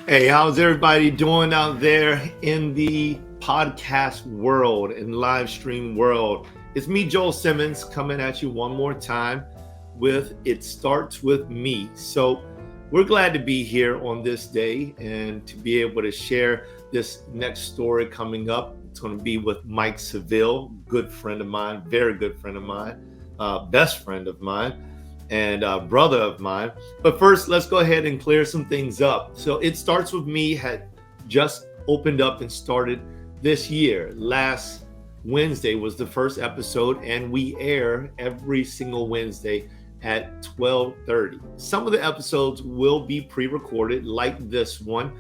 Hey, how's everybody doing out there in the podcast world and live stream world? It's me, Joel Simmons, coming at you one more time with It Starts With Me. So we're glad to be here on this day and to be able to share this next story coming up. It's going to be with Mike Seville, good friend of mine, very good friend of mine, best friend of mine, and brother of mine. But first, let's go ahead and clear some things up. So It Starts With Me had just opened up and started this year. Last Wednesday was the first episode, and we air every single Wednesday at 12:30. Some of the episodes will be pre-recorded like this one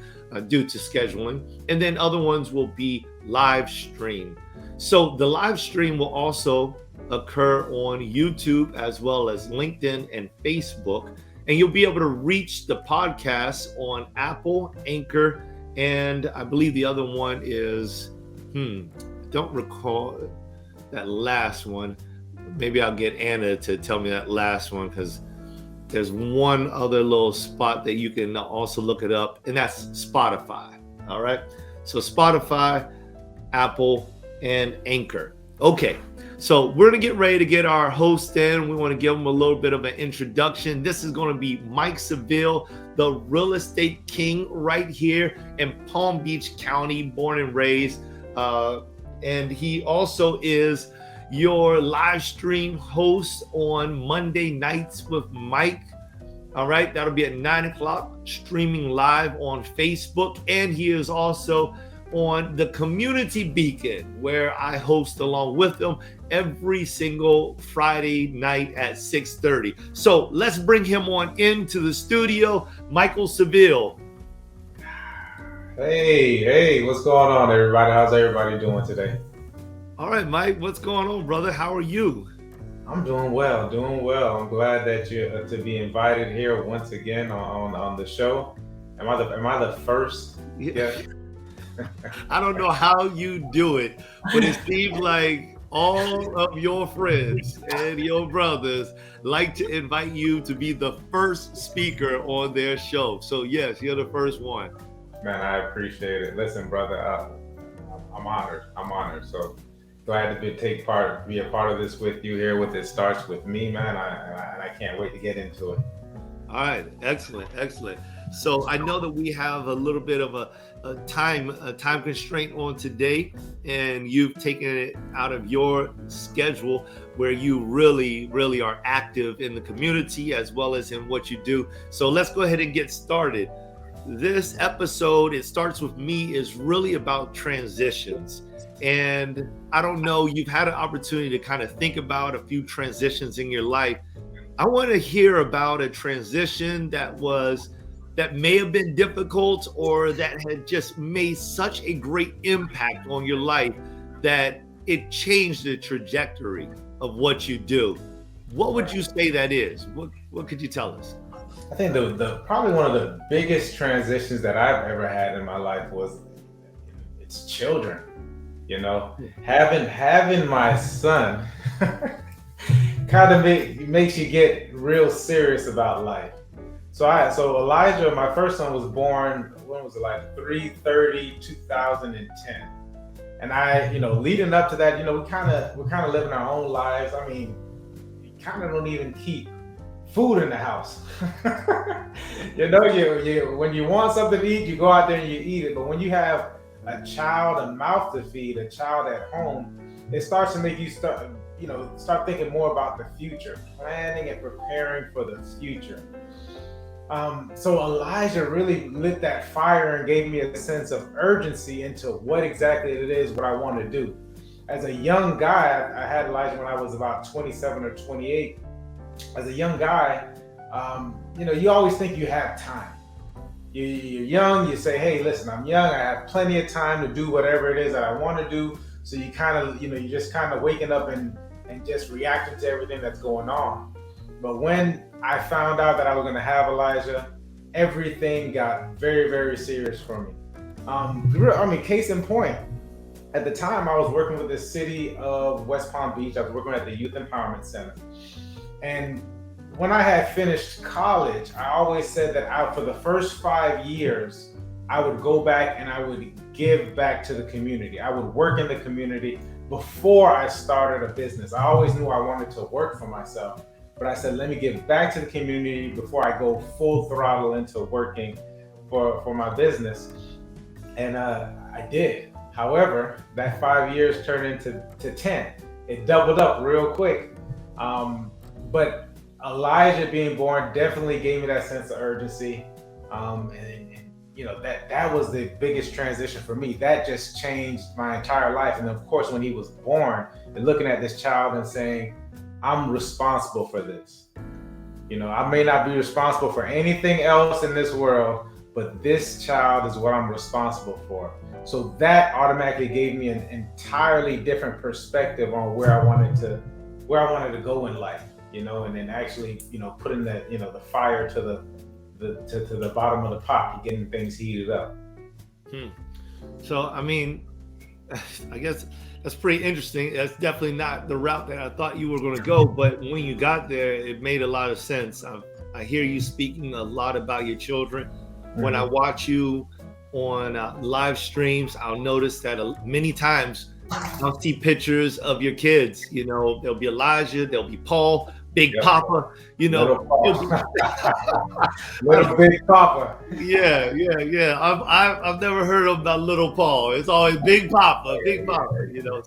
due to scheduling, and then other ones will be live streamed. So the live stream will also occur on YouTube as well as LinkedIn and Facebook, and you'll be able to reach the podcast on Apple, Anchor, and I believe the other one is don't recall that last one. Maybe I'll get Anna to tell me that last one, because there's one other little spot that you can also look it up, and that's Spotify. All right, so Spotify, Apple, and Anchor. Okay, so we're gonna get ready to get our host in. We want to give him a little bit of an introduction. This is going to be Mike Seville, the real estate king right here in Palm Beach County, born and raised. And he also is your live stream host on Monday nights with Mike. All right, that'll be at 9 o'clock, streaming live on Facebook. And he is also on the Community Beacon, where I host along with him every single Friday night at 6:30. So let's bring him on into the studio. Michael Seville. Hey, what's going on, everybody? How's everybody doing today? All right, Mike, what's going on, brother? How are you? I'm doing well. I'm glad that you're to be invited here once again on the show. Am I the first? Yeah. I don't know how you do it, but it seems like all of your friends and your brothers like to invite you to be the first speaker on their show. So yes, you're the first one. Man, I appreciate it. Listen, brother, I'm honored. So glad to be a part of this with you here. With It Starts With Me, man. I can't wait to get into it. All right, excellent. So I know that we have a little bit of a time constraint on today, and you've taken it out of your schedule where you really are active in the community as well as in what you do. So let's go ahead and get started. This episode, It Starts With Me, is really about transitions. And I don't know, you've had an opportunity to kind of think about a few transitions in your life. I want to hear about a transition that may have been difficult, or that had just made such a great impact on your life that it changed the trajectory of what you do. What would you say that is? What could you tell us? I think the probably one of the biggest transitions that I've ever had in my life was it's children. You know, having my son kind of makes you get real serious about life. So Elijah, my first son, was born, when was it, like 3/30/2010. And leading up to that, we're kind of living our own lives. I mean, you kind of don't even keep food in the house. You when you want something to eat, you go out there and you eat it. But when you have a child, a mouth to feed, a child at home, it starts to make you start thinking more about the future, planning and preparing for the future. So Elijah really lit that fire and gave me a sense of urgency into what exactly it is what I want to do. As a young guy, I had Elijah when I was about 27 or 28. As a young guy, you always think you have time. You're young, you say, hey, listen, I'm young, I have plenty of time to do whatever it is that I want to do. So you you're just kind of waking up and just reacting to everything that's going on. But when I found out that I was going to have Elijah, everything got very, very serious for me. Case in point, at the time I was working with the city of West Palm Beach. I was working at the Youth Empowerment Center. And when I had finished college, I always said that for the first 5 years, I would go back and I would give back to the community. I would work in the community before I started a business. I always knew I wanted to work for myself, but I said, let me give back to the community before I go full throttle into working for my business. And I did. However, that 5 years turned into 10. It doubled up real quick. But Elijah being born definitely gave me that sense of urgency. And you know, that was the biggest transition for me. That just changed my entire life. And of course, when he was born, and looking at this child and saying, I'm responsible for this. You know, I may not be responsible for anything else in this world, but this child is what I'm responsible for. So that automatically gave me an entirely different perspective on where I wanted to go in life, you know, and then actually, you know, putting that, you know, the fire to the bottom of the pot, getting things heated up. So, I mean, I guess that's pretty interesting. That's definitely not the route that I thought you were going to go, but when you got there, it made a lot of sense. I hear you speaking a lot about your children. When I watch you on live streams, I'll notice that many times I'll see pictures of your kids. You know, there'll be Elijah, there'll be Paul, Big Papa, you know. Little Big Papa. Yeah. I've never heard about Little Paul. It's always Big Papa, you know.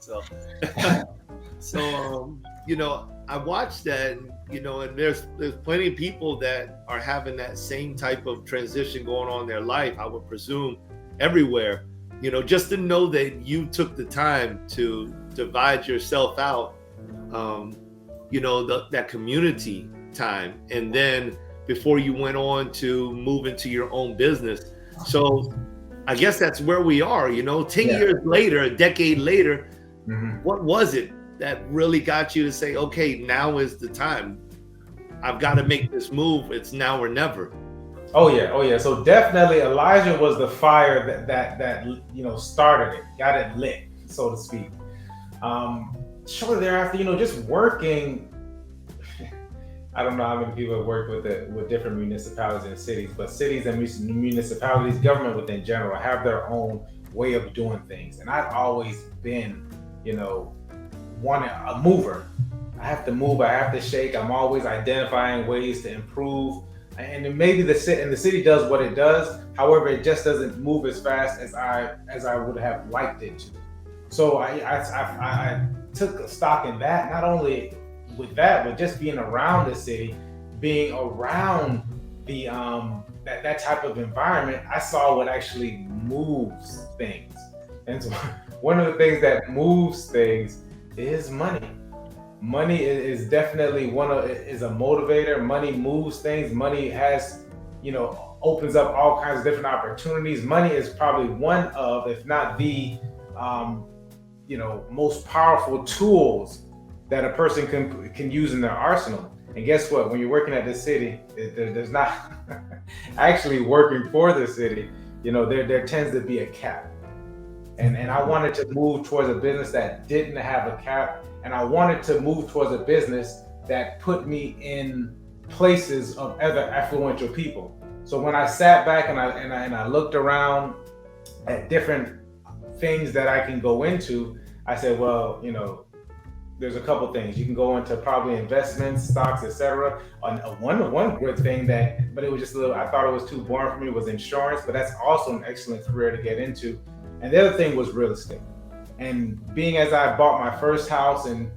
So you know, I watched that, you know, and there's plenty of people that are having that same type of transition going on in their life, I would presume, everywhere. You know, just to know that you took the time to divide yourself out, you know, that community time, and then before you went on to move into your own business. So I guess that's where we are, you know, 10 years later, a decade later. What was it that really got you to say, okay, now is the time. I've got to make this move. It's now or never. Oh yeah. So definitely Elijah was the fire that you know, started it, got it lit, so to speak. Shortly thereafter, you know, just working. I don't know how many people have worked with different municipalities and cities, but cities and municipalities, government within general, have their own way of doing things. And I've always been, you know, a mover. I have to move, I have to shake. I'm always identifying ways to improve. And maybe the city does what it does. However, it just doesn't move as fast as I would have liked it to. So I took stock in that, not only with that, but just being around the city, being around the that type of environment. I saw what actually moves things. And so one of the things that moves things is money. Money is definitely is a motivator. Money moves things. Money has, you know, opens up all kinds of different opportunities. Money is probably one of, if not the, you know, most powerful tools that a person can use in their arsenal. And guess what? When you're working at the city, there's not actually working for the city. You know, there tends to be a cap. And I wanted to move towards a business that didn't have a cap. And I wanted to move towards a business that put me in places of other affluential people. So when I sat back and I looked around at different things that I can go into, I said, well, you know, there's a couple things. You can go into probably investments, stocks, etc. One good thing but it was just I thought it was too boring for me, was insurance, but that's also an excellent career to get into. And the other thing was real estate. And being as I bought my first house, and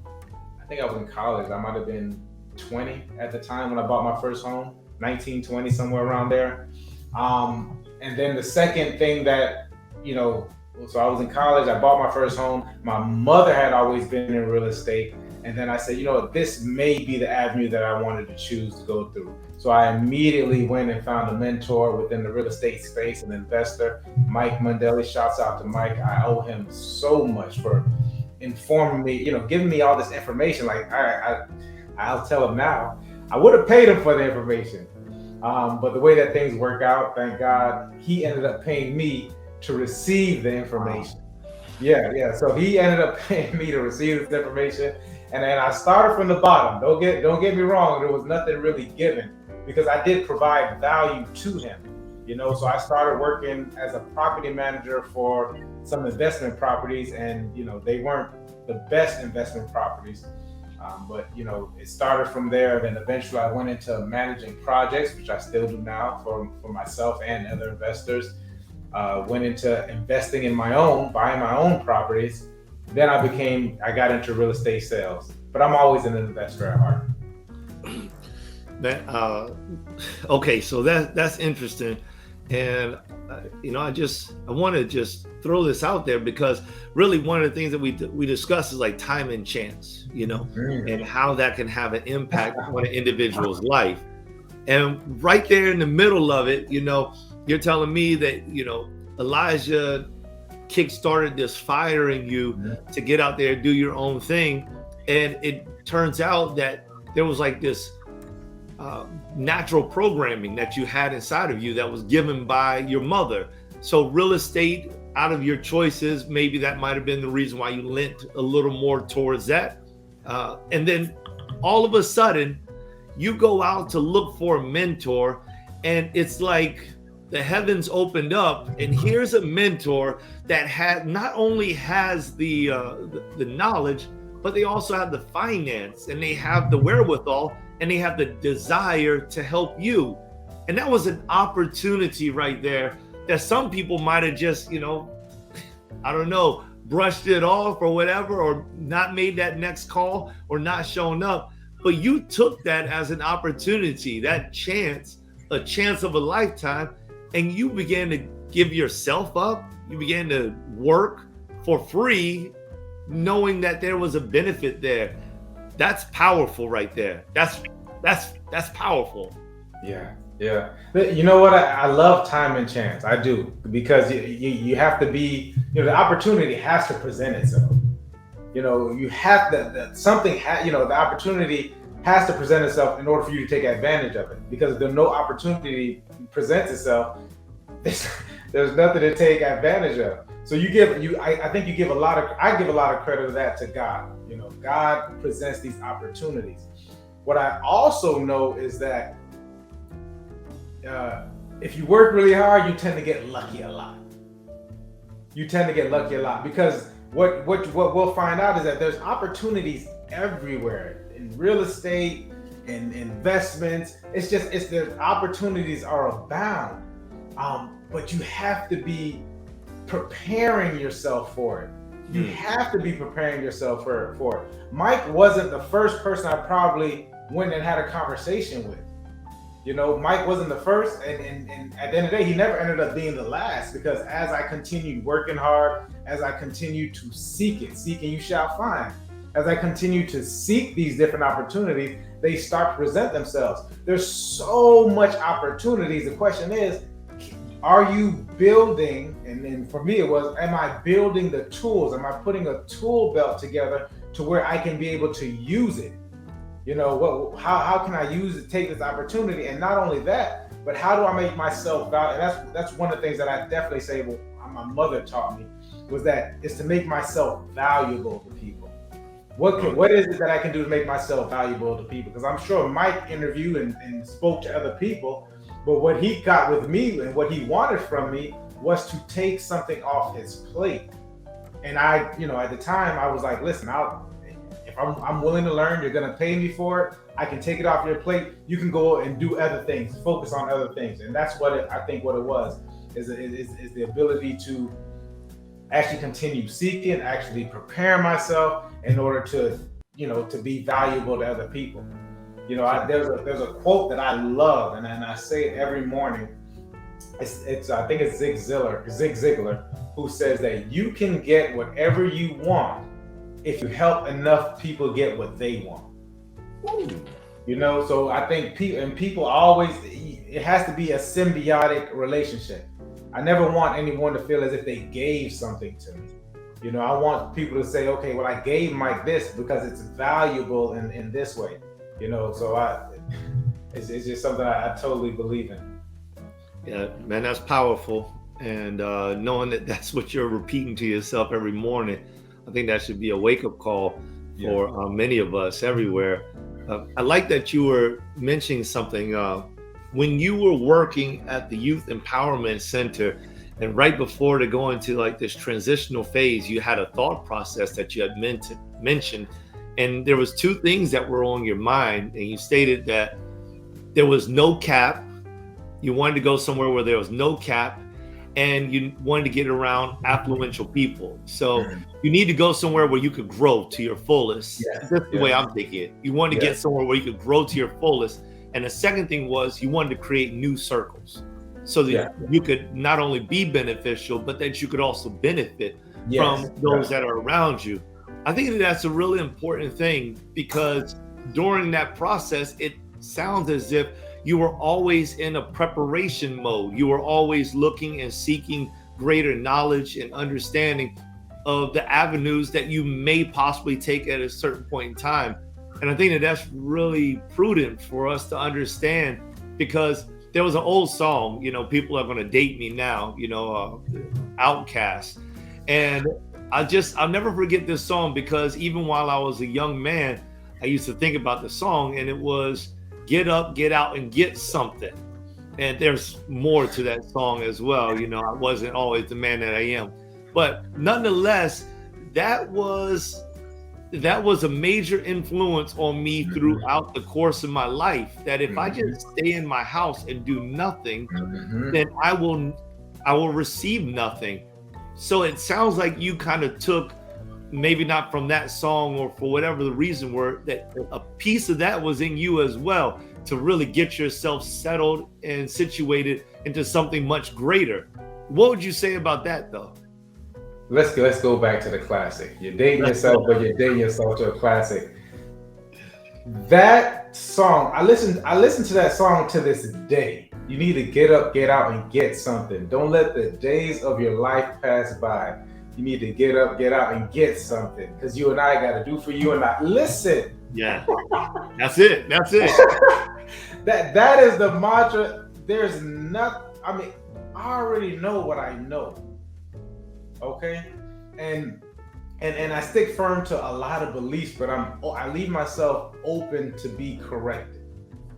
I think I was in college, I might have been 20 at the time when I bought my first home, 19, 20, somewhere around there. And then the second thing that, you know, so I was in college, I bought my first home. My mother had always been in real estate. And then I said, you know what, this may be the avenue that I wanted to choose to go through. So I immediately went and found a mentor within the real estate space, an investor, Mike Mundelli. Shouts out to Mike. I owe him so much for informing me, you know, giving me all this information. Like, I'll tell him now. I would have paid him for the information. But the way that things work out, thank God, he ended up paying me to receive the information. Yeah. So he ended up paying me to receive this information. And then I started from the bottom. Don't get me wrong. There was nothing really given, because I did provide value to him. So I started working as a property manager for some investment properties, and they weren't the best investment properties. But it started from there. Then eventually I went into managing projects, which I still do now for myself and other investors. Went into investing in buying my own properties. Then I got into real estate sales. But I'm always an investor at heart. Okay, so that's interesting, and I want to just throw this out there, because really one of the things that we discuss is like time and chance, and how that can have an impact on an individual's life. And right there in the middle of it, you're telling me that Elijah kickstarted this fire in you to get out there and do your own thing, and it turns out that there was like this natural programming that you had inside of you that was given by your mother. So real estate, out of your choices, maybe that might have been the reason why you lent a little more towards that. And then all of a sudden you go out to look for a mentor, and it's like the heavens opened up, and here's a mentor that not only has the knowledge, but they also have the finance, and they have the wherewithal, and they have the desire to help you. And that was an opportunity right there that some people might have just, I don't know, brushed it off or whatever, or not made that next call or not shown up. But you took that as an opportunity, that chance, a chance of a lifetime, and you began to give yourself up. You began to work for free, knowing that there was a benefit there. That's powerful right there. That's powerful. Yeah. You know what? I love time and chance. I do, because you have to be, the opportunity has to present itself. You have to, the opportunity has to present itself in order for you to take advantage of it. Because if there's no opportunity presents itself, there's nothing to take advantage of. So I think I give a lot of credit to that to God. God presents these opportunities. What I also know is that if you work really hard, you tend to get lucky a lot. Because what we'll find out is that there's opportunities everywhere in real estate, in investments. The opportunities are abound. But you have to be preparing yourself for it. You have to be preparing yourself for it. Mike wasn't the first person I probably went and had a conversation with. Mike wasn't the first, and at the end of the day, he never ended up being the last, because as I continued working hard, as I continued to seek and you shall find, as I continue to seek these different opportunities, they start to present themselves. There's so much opportunities. The question is, are you building, and then for me it was, am I building the tools? Am I putting a tool belt together to where I can be able to use it? How can I take this opportunity? And not only that, but how do I make myself valuable? And that's one of the things that I definitely say, my mother taught me, is to make myself valuable to people. What is it that I can do to make myself valuable to people? Because I'm sure Mike interviewed and spoke to other people, but what he got with me and what he wanted from me was to take something off his plate. And I, at the time I was like, listen, if I'm willing to learn, you're going to pay me for it. I can take it off your plate. You can go and do other things, focus on other things. And that's I think what it was, is the ability to actually continue seeking, actually prepare myself in order to, to be valuable to other people. There's a quote that I love, and I say it every morning. It's I think it's Zig Ziglar, who says that you can get whatever you want if you help enough people get what they want. So I think people always, it has to be a symbiotic relationship. I never want anyone to feel as if they gave something to me. I want people to say, okay, well, I gave Mike this because it's valuable in this way. So it's just something I totally believe in. Yeah, man, that's powerful. And knowing that that's what you're repeating to yourself every morning, I think that should be a wake-up call for many of us everywhere. I like that you were mentioning something when you were working at the Youth Empowerment Center, and right before to go into like this transitional phase, you had a thought process that you had mentioned, and there was two things that were on your mind, and you stated that there was no cap. You wanted to go somewhere where there was no cap, and you wanted to get around affluential people. So you need to go somewhere where you could grow to your fullest. Yes. That's the way I'm thinking it. You wanted to get somewhere where you could grow to your fullest. And the second thing was you wanted to create new circles so that you could not only be beneficial, but that you could also benefit from those that are around you. I think that that's a really important thing, because during that process, it sounds as if you were always in a preparation mode. You were always looking and seeking greater knowledge and understanding of the avenues that you may possibly take at a certain point in time. And I think that that's really prudent for us to understand, because there was an old song, you know, people are going to date me now, you know, Outkast. And I'll never forget this song, because even while I was a young man, I used to think about the song, and it was get up, get out, and get something. And there's more to that song as well. You know, I wasn't always the man that I am. But nonetheless, that was a major influence on me throughout the course of my life, that if I just stay in my house and do nothing, then I will receive nothing. So it sounds like you kind of took, maybe not from that song or for whatever the reason were, that a piece of that was in you as well, to really get yourself settled and situated into something much greater. What would you say about that, though? Let's go back to the classic. You're dating yourself, but you're dating yourself to a classic. That song, I listen to that song to this day. You need to get up, get out, and get something. Don't let the days of your life pass by. You need to get up, get out, and get something, because you and I got to do for you and I. Listen. Yeah, that's it. That's it. that is the mantra. There's not. I mean, I already know what I know. Okay, and I stick firm to a lot of beliefs, but I leave myself open to be corrected,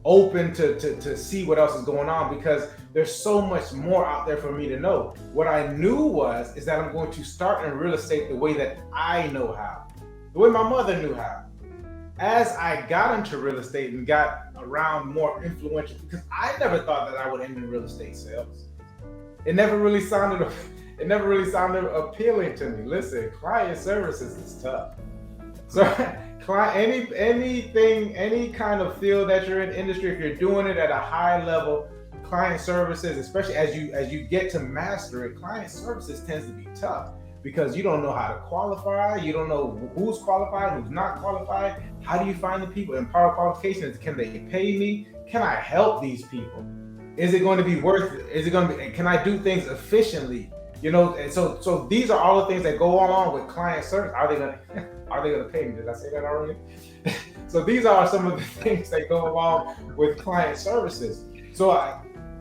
open to see what else is going on, because there's so much more out there for me to know. What I knew is that I'm going to start in real estate the way that I know how, the way my mother knew how. As I got into real estate and got around more influential, because I never thought that I would end in real estate sales. It never really sounded appealing to me. Listen, client services is tough. So any kind of field that you're in industry, if you're doing it at a high level, client services, especially as you get to master it, client services tends to be tough, because you don't know how to qualify. You don't know who's qualified, who's not qualified. How do you find the people? And part of qualifications, can they pay me? Can I help these people? Is it going to be worth it? Is it going to be, can I do things efficiently? You know, and so these are all the things that go along with client service. Are they gonna pay me? Did I say that already? So these are some of the things that go along with client services. So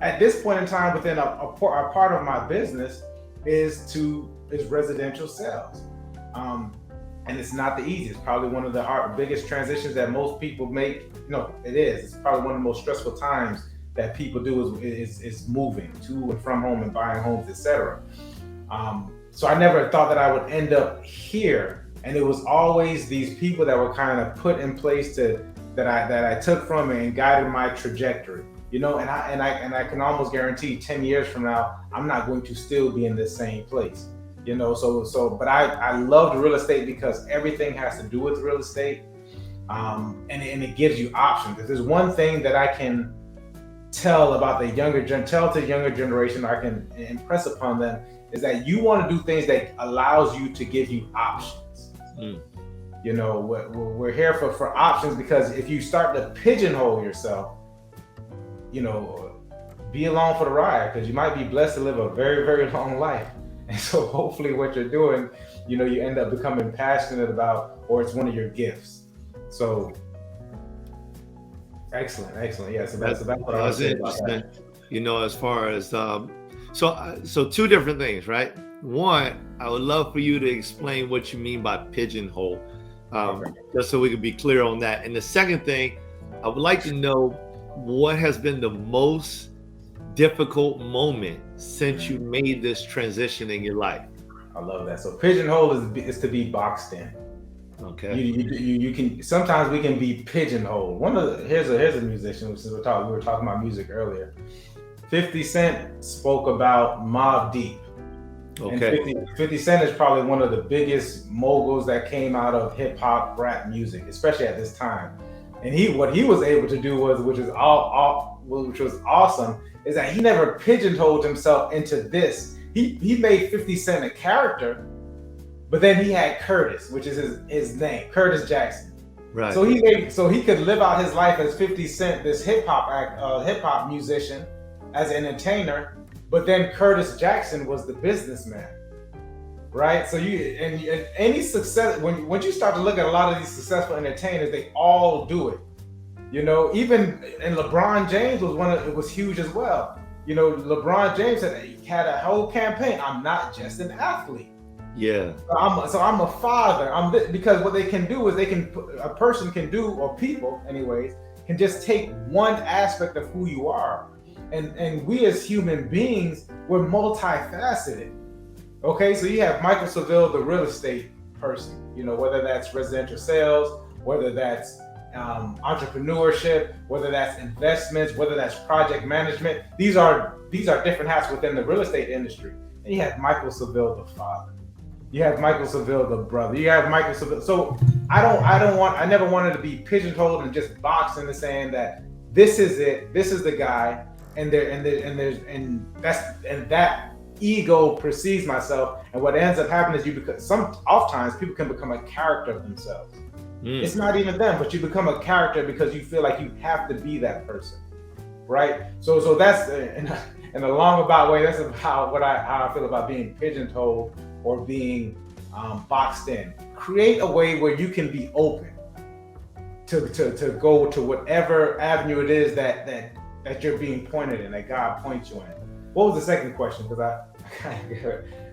at this point in time, within a part of my business is residential sales, and it's not the easiest. Probably one of the biggest transitions that most people make. No, it is. It's probably one of the most stressful times that people do is moving to and from home and buying homes, etc. So I never thought that I would end up here, and it was always these people that were kind of put in place that I took from and guided my trajectory. You know, and I can almost guarantee 10 years from now, I'm not going to still be in the same place. You know, but I loved real estate because everything has to do with real estate, and it gives you options. If there's one thing that I can tell to the younger generation, I can impress upon them, is that you want to do things that allows you to give you options. You know, we're here for options, because if you start to pigeonhole yourself, you know, be along for the ride, because you might be blessed to live a very, very long life. And so hopefully what you're doing, you know, you end up becoming passionate about, or it's one of your gifts. So excellent. Yeah, so that's about what I was saying about that. You know, as far as so two different things, right? One, I would love for you to explain what you mean by pigeonhole, just so we can be clear on that. And the second thing, I would like to know what has been the most difficult moment since you made this transition in your life? I love that. So pigeonhole is to be boxed in. Okay. You can, sometimes we can be pigeonholed. Here's a musician, since we were talking about music earlier. 50 Cent spoke about Mobb Deep. Okay. And 50 Cent is probably one of the biggest moguls that came out of hip hop rap music, especially at this time. And what he was able to do which was awesome, is that he never pigeonholed himself into this. He made 50 Cent a character, but then he had Curtis, which is his name, Curtis Jackson. Right. So he could live out his life as 50 Cent, this hip hop musician, as an entertainer. But then Curtis Jackson was the businessman, right? So any success, when you start to look at a lot of these successful entertainers, they all do it. Even and LeBron James was huge as well. LeBron James had a whole campaign. I'm not just an athlete. Yeah. So I'm a father. Because what they can do is a person can do, or people anyways, can just take one aspect of who you are. And we as human beings, we're multifaceted. Okay, so you have Michael Seville, the real estate person, whether that's residential sales, whether that's entrepreneurship, whether that's investments, whether that's project management. These are different hats within the real estate industry. And you have Michael Seville, the father. You have Michael Seville, the brother. You have Michael Seville. So I never wanted to be pigeonholed and just boxed into saying that this is it, this is the guy, and that ego perceives myself. And what ends up happening is oftentimes people can become a character of themselves. It's not even them, but you become a character because you feel like you have to be that person, right? So that's in a long about way. That's how I feel about being pigeonholed or being boxed in. Create a way where you can be open to go to whatever avenue it is that you're being pointed in, that God points you in. What was the second question? Because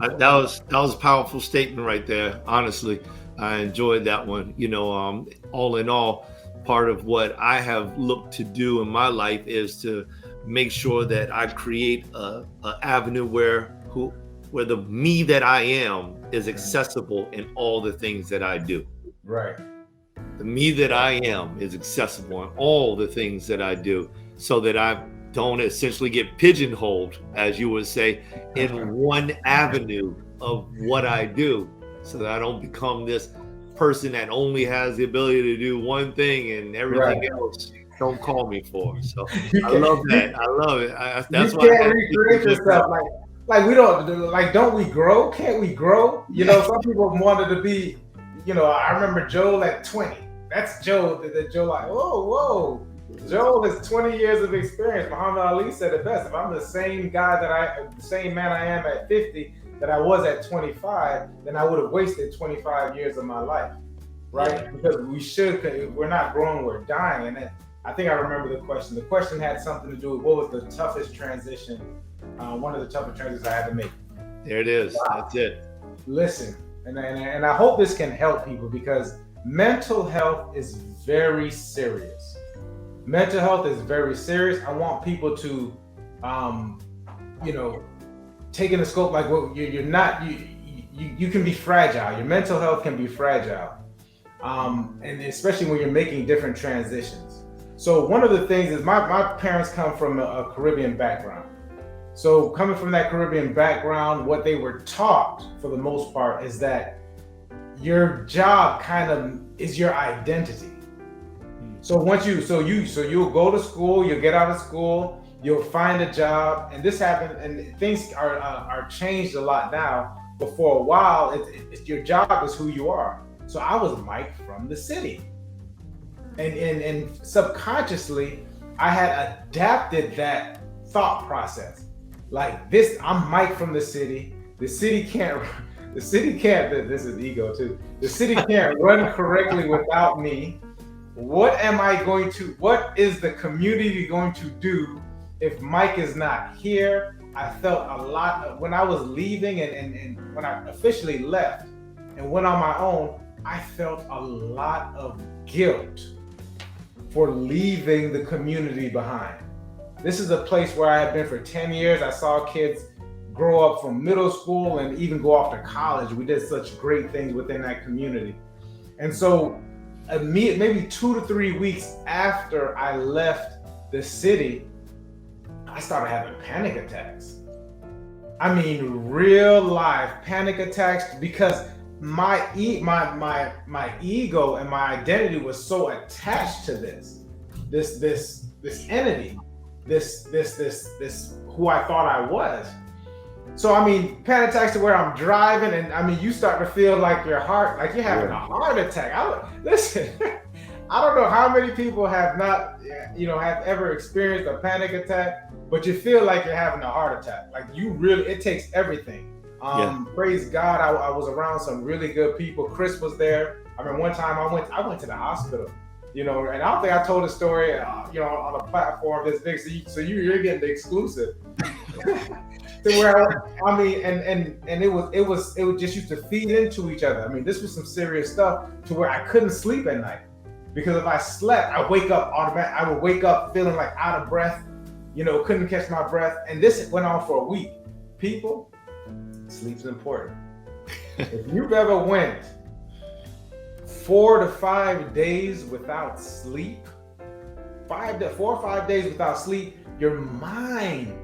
that was a powerful statement right there. Honestly, I enjoyed that one. All in all, part of what I have looked to do in my life is to make sure that I create a avenue where the me that I am is accessible in all the things that I do. Right. The me that I am is accessible in all the things that I do, so that I don't essentially get pigeonholed, as you would say, in one avenue of what I do, so that I don't become this person that only has the ability to do one thing and everything else don't call me for. So I love that. I love it. That's why you can't recreate yourself. Like we don't we grow? Can't we grow? Some people wanted to be, I remember Joel at 20. That's Joel. That Joel like, whoa. Joel has 20 years of experience. Muhammad Ali said it best. If I'm the same man I am at 50 that I was at 25, then I would have wasted 25 years of my life, right? Because we're not growing, we're dying. And then I think I remember the question. The question had something to do with what was the toughest transition, one of the toughest transitions I had to make. There it is. Wow. That's it. Listen, and I hope this can help people, because mental health is very serious. Mental health is very serious. I want people to, take in the scope, like, well, you're not, you can be fragile. Your mental health can be fragile. And especially when you're making different transitions. So one of the things is my parents come from a Caribbean background. So coming from that Caribbean background, what they were taught for the most part is that your job kind of is your identity. So you'll go to school, you'll get out of school, you'll find a job, and this happened, and things are changed a lot now. But for a while, it's your job is who you are. So I was Mike from the city, and subconsciously, I had adapted that thought process. Like this, I'm Mike from the city. The city can't. This is ego too. The city can't run correctly without me. What is the community going to do if Mike is not here? I felt a lot when I was leaving and when I officially left and went on my own, I felt a lot of guilt for leaving the community behind. This is a place where I had been for 10 years. I saw kids grow up from middle school and even go off to college. We did such great things within that community. And so maybe 2 to 3 weeks after I left the city, I started having panic attacks. I mean, real life panic attacks, because my ego and my identity was so attached to this entity, this who I thought I was. So I mean, panic attacks to where I'm driving, and I mean, you start to feel like your heart, like you're having a heart attack. Listen, I don't know how many people have not, have ever experienced a panic attack, but you feel like you're having a heart attack. Like it takes everything. Praise God, I was around some really good people. Chris was there. I mean, one time I went to the hospital, and I don't think I told a story, on a platform this big. So you're getting the exclusive. To where it just used to feed into each other. I mean, this was some serious stuff to where I couldn't sleep at night, because if I slept, I wake up automatic. I would wake up feeling like out of breath, couldn't catch my breath, and this went on for a week. People, sleep's important. If you've ever went 4 to 5 days without sleep, 4 or 5 days without sleep, your mind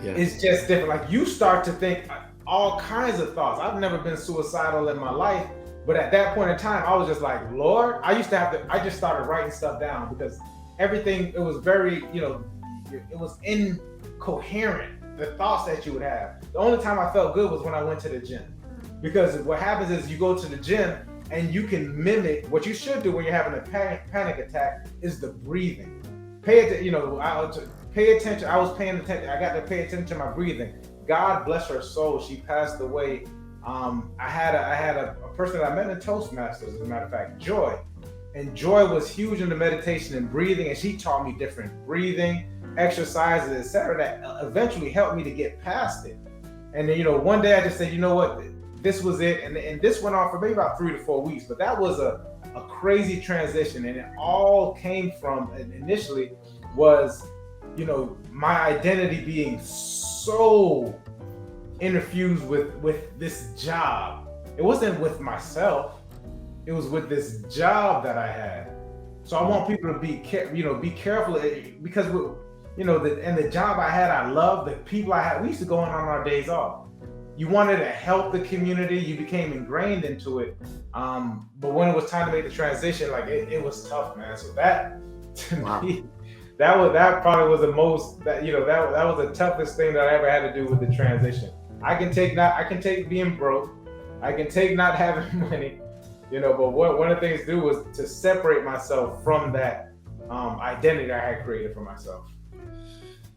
is just different. Like, you start to think all kinds of thoughts. I've never been suicidal in my life, but at that point in time, I was just like, Lord, I just started writing stuff down, because everything, it was very, it was incoherent, the thoughts that you would have. The only time I felt good was when I went to the gym, because what happens is you go to the gym and you can mimic what you should do when you're having a panic attack is the breathing. Pay attention. Pay attention. I was paying attention. I got to pay attention to my breathing. God bless her soul. She passed away. I had a person that I met in Toastmasters, as a matter of fact, Joy. And Joy was huge into meditation and breathing, and she taught me different breathing exercises, etc., that eventually helped me to get past it. And then, one day I just said, you know what, this was it. And this went on for maybe about 3 to 4 weeks, but that was a crazy transition. And it all came from, initially, was, my identity being so interfused with this job. It wasn't with myself. It was with this job that I had. So I want people to be careful, because the job I had, I loved the people I had. We used to go in on our days off. You wanted to help the community. You became ingrained into it. But when it was time to make the transition, like it was tough, man. So that, to me, that probably was the most, that was the toughest thing that I ever had to do with the transition. I can take being broke. I can take not having money, but one of the things to do was to separate myself from that identity I had created for myself.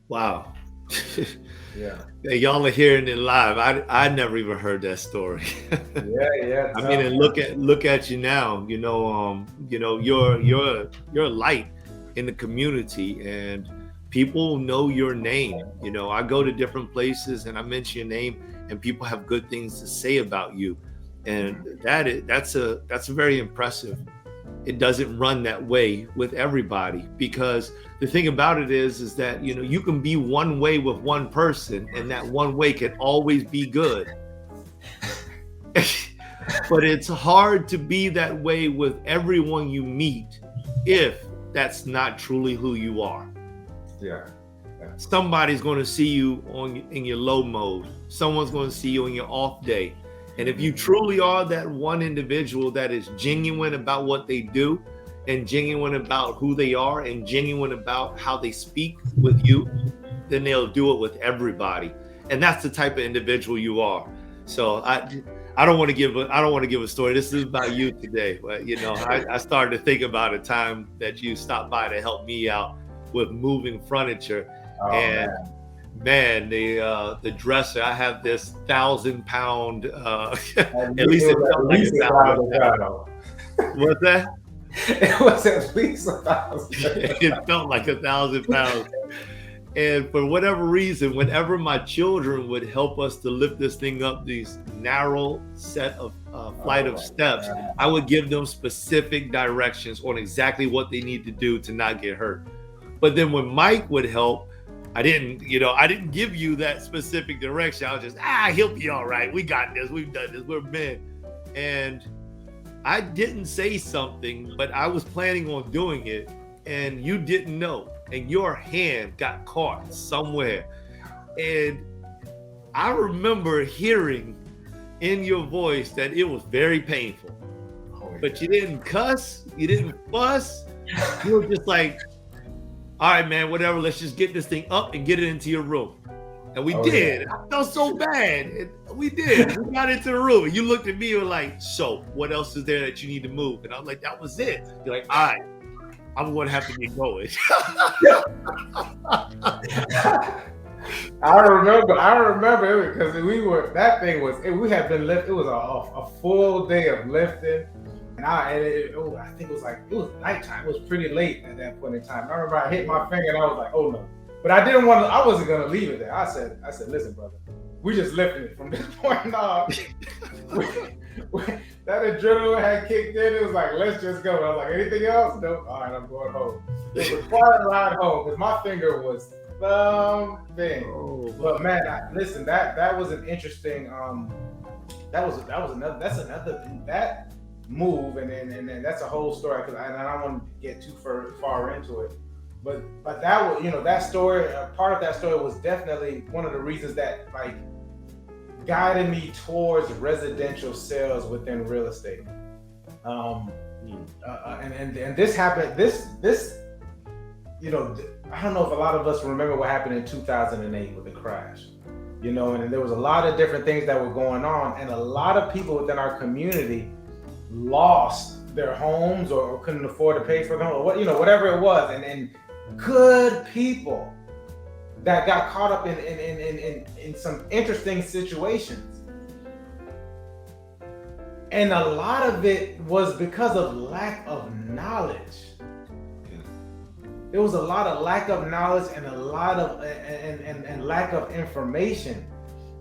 Wow. Yeah. Y'all are hearing it live. I never even heard that story. Yeah. I mean, and look at you now. You're a light in the community, and people know your name. I go to different places and I mention your name, and people have good things to say about you, and that's very impressive. It doesn't run that way with everybody, because the thing about it is that you can be one way with one person, and that one way can always be good. But it's hard to be that way with everyone you meet if that's not truly who you are. Yeah. Somebody's going to see you in your low mode. Someone's going to see you in your off day. And if you truly are that one individual that is genuine about what they do, and genuine about who they are, and genuine about how they speak with you, then they'll do it with everybody. And that's the type of individual you are. So I don't want to give a story. This is about you today. But I started to think about a time that you stopped by to help me out with moving furniture. Oh, and man, the dresser, I have this 1,000-pound, at least it felt like 1,000 pounds. What's that? It was at least 1,000. It felt like 1,000 pounds. And for whatever reason, whenever my children would help us to lift this thing up, these narrow set of flight of steps, I would give them specific directions on exactly what they need to do to not get hurt. But then when Mike would help, I didn't give you that specific direction. I was just, he'll be all right. We got this. We've done this. We're men. And I didn't say something, but I was planning on doing it, and you didn't know. And your hand got caught somewhere. And I remember hearing in your voice that it was very painful. But you didn't cuss, you didn't fuss. You were just like, all right, man, whatever, let's just get this thing up and get it into your room. And we did. Yeah. I felt so bad. And we did. We got into the room, and you looked at me and were like, so what else is there that you need to move? And I was like, that was it. You're like, all right, I'm going to have to get going. I remember it because we had been lifting. It was a full day of lifting. And I think it was nighttime. It was pretty late at that point in time. I remember I hit my finger and I was like, oh no. But I wasn't going to leave it there. I said, listen, brother, we just lifting it from this point on. That adrenaline had kicked in. It was like, let's just go. I was like, anything else? No. All right, I'm going home. It was a quiet ride home because my finger was thumping. Oh, but man, listen, that was an interesting. That move, and that's a whole story. Because I don't want to get too far into it. But that was, that story. Part of that story was definitely one of the reasons that guided me towards residential sales within real estate. And this happened. This, I don't know if a lot of us remember what happened in 2008 with the crash. And there was a lot of different things that were going on, and a lot of people within our community lost their homes or couldn't afford to pay for them, or whatever it was, and good people that got caught up in some interesting situations. And a lot of it was because of lack of knowledge. There was a lot of lack of knowledge and a lot of and lack of information.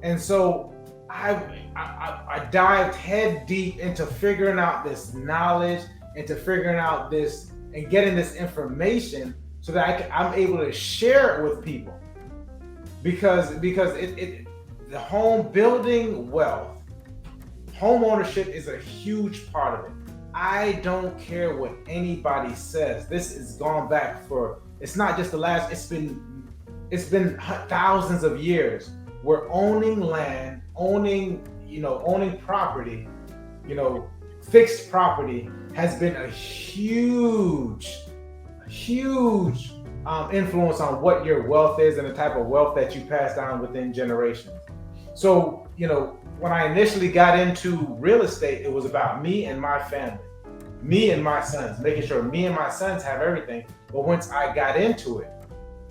And so I dived head deep into figuring out this knowledge, into figuring out this and getting this information so that I'm able to share it with people. Because the home building wealth, home ownership is a huge part of it. I don't care what anybody says. This is gone back it's not just the last, it's been thousands of years. We're owning land, owning property, fixed property has been a huge influence on what your wealth is and the type of wealth that you pass down within generations. So, when I initially got into real estate, it was about me and my family, me and my sons, making sure me and my sons have everything. But once I got into it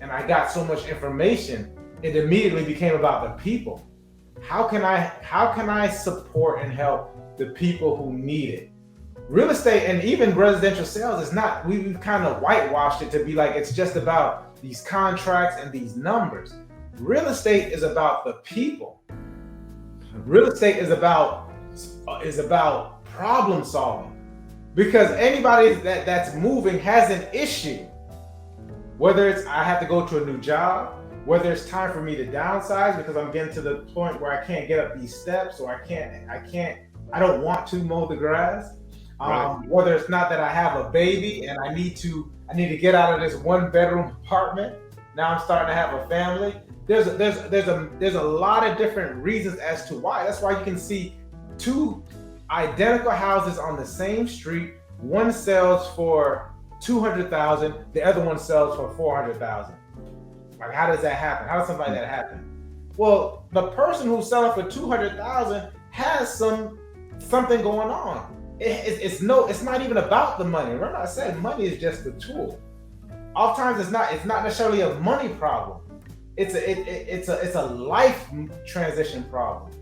and I got so much information, it immediately became about the people. How can I support and help the people who need it? Real estate and even residential sales is not, we've kind of whitewashed it to be like it's just about these contracts and these numbers. Real estate is about the people. Real estate is about problem solving, because anybody that's moving has an issue. Whether it's I have to go to a new job, whether it's time for me to downsize because I'm getting to the point where I can't get up these steps, or I don't want to mow the grass. Right. Whether it's not that I have a baby and I need to get out of this 1-bedroom apartment. Now I'm starting to have a family. There's a lot of different reasons as to why. That's why you can see 2 identical houses on the same street. One sells for $200,000, the other one sells for $400,000. Like, how does that happen? How does something like that happen? Well, the person who's selling for $200,000 has something going on. It's not even about the money. Remember, I said money is just the tool. Oftentimes, it's not necessarily a money problem. It's a life transition problem.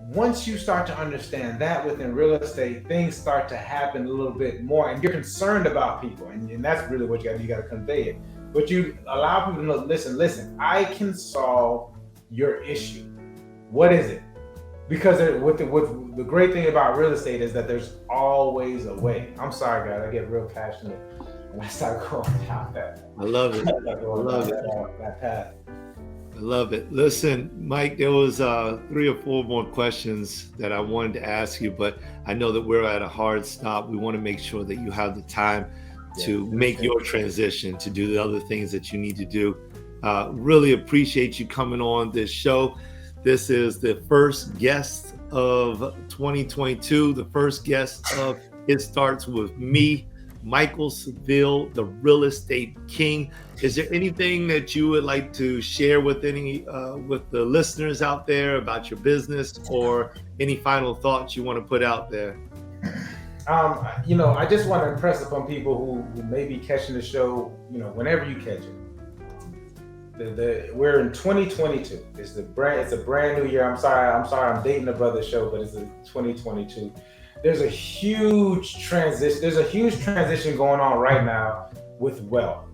Once you start to understand that within real estate, things start to happen a little bit more, and you're concerned about people, and that's really what you got to convey it. but you allow people to know, listen, I can solve your issue. What is it? Because with the great thing about real estate is that there's always a way. I'm sorry, guys, I get real passionate when I start going down that. I love it. That path. I love it. Listen, Mike, there was 3 or 4 more questions that I wanted to ask you, but I know that we're at a hard stop. We want to make sure that you have the time to make your transition, to do the other things that you need to do. Really appreciate you coming on this show. This is the first guest of 2022, the first guest of It Starts With Me, Michael Seville, the Real Estate King. Is there anything that you would like to share with with the listeners out there about your business, or any final thoughts you want to put out there? I just want to impress upon people who may be catching the show, whenever you catch it. We're in 2022. It's a brand new year. I'm sorry, I'm dating the brother show, but it's a 2022. There's a huge transition. There's a huge transition going on right now with wealth.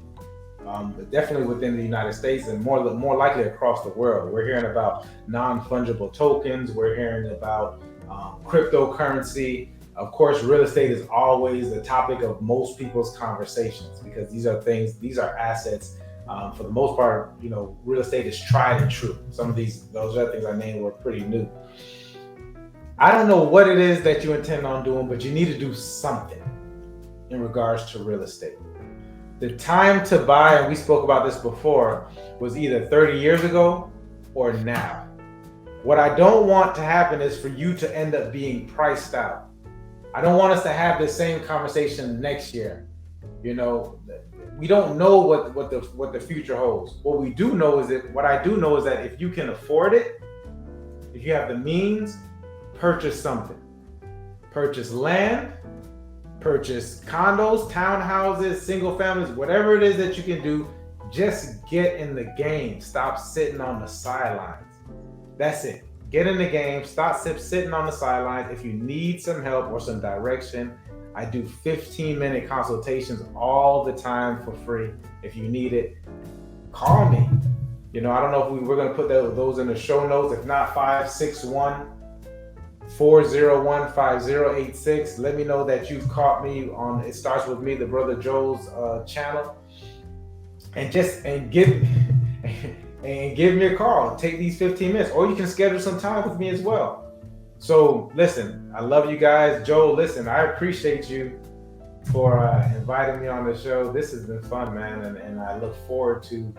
Definitely within the United States and more likely across the world. We're hearing about non-fungible tokens. We're hearing about cryptocurrency. Of course, real estate is always the topic of most people's conversations because these are assets. For the most part, real estate is tried and true. Some of those other things I named were pretty new. I don't know what it is that you intend on doing, but you need to do something in regards to real estate. The time to buy, and we spoke about this before, was either 30 years ago or now. What I don't want to happen is for you to end up being priced out. I don't want us to have the same conversation next year. We don't know what the future holds. What I do know is that if you can afford it, if you have the means, purchase something. Purchase land, purchase condos, townhouses, single families, whatever it is that you can do, just get in the game. Stop sitting on the sidelines. That's it. Get in the game. Stop sitting on the sidelines. If you need some help or some direction, I do 15-minute consultations all the time for free. If you need it, call me. I don't know if we're going to put those in the show notes. If not, 561-401-5086. Let me know that you've caught me on It Starts With Me, the Brother Joel's channel. And give me a call. Take these 15 minutes. Or you can schedule some time with me as well. So listen, I love you guys. Joel, listen, I appreciate you for inviting me on the show. This has been fun, man. And I look forward to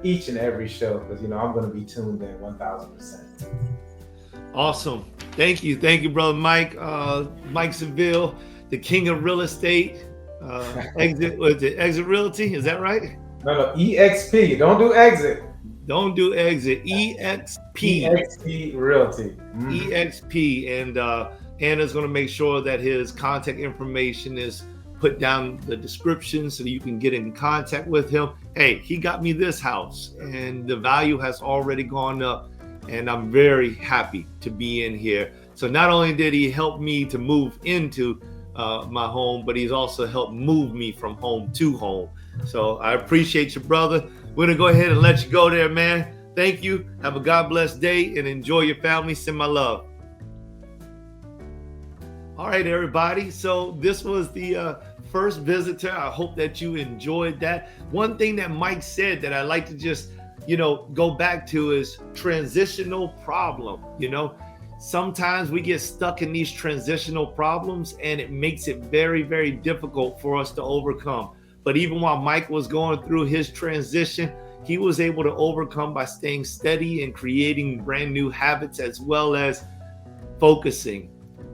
each and every show because, I'm going to be tuned in 1000%. Awesome. Thank you, brother Mike. Mike Seville, the king of real estate. Exit Realty? Is that right? No, EXP. Don't do exit. Don't do exit. EXP. EXP Realty. EXP. And Anna's going to make sure that his contact information is put down the description so that you can get in contact with him. Hey, he got me this house and the value has already gone up. And I'm very happy to be in here. So not only did he help me to move into my home, but he's also helped move me from home to home. So I appreciate you, brother. We're going to go ahead and let you go there, man. Thank you. Have a God bless day and enjoy your family. Send my love. All right, everybody. So this was the first visitor. I hope that you enjoyed that. One thing that Mike said that I like to just go back to is transitional problem. Sometimes we get stuck in these transitional problems and it makes it very, very difficult for us to overcome. But even while Mike was going through his transition, he was able to overcome by staying steady and creating brand new habits, as well as focusing,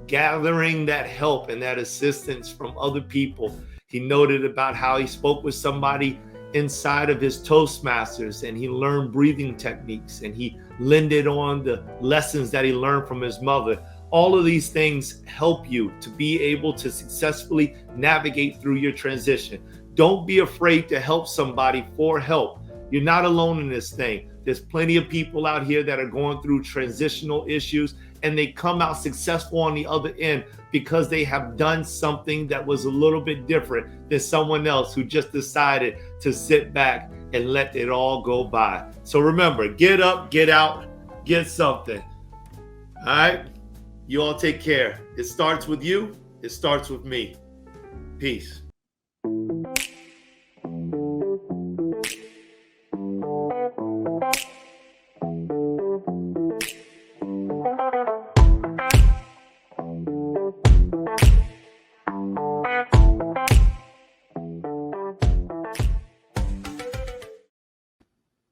gathering that help and that assistance from other people. He noted about how he spoke with somebody inside of his Toastmasters and he learned breathing techniques and he lended on the lessons that he learned from his mother. All of these things help you to be able to successfully navigate through your transition. Don't be afraid to help somebody for help. You're not alone in this thing. There's plenty of people out here that are going through transitional issues, and they come out successful on the other end because they have done something that was a little bit different than someone else who just decided to sit back and let it all go by. So remember, get up, get out, get something. All right? You all take care. It starts with you. It starts with me. Peace.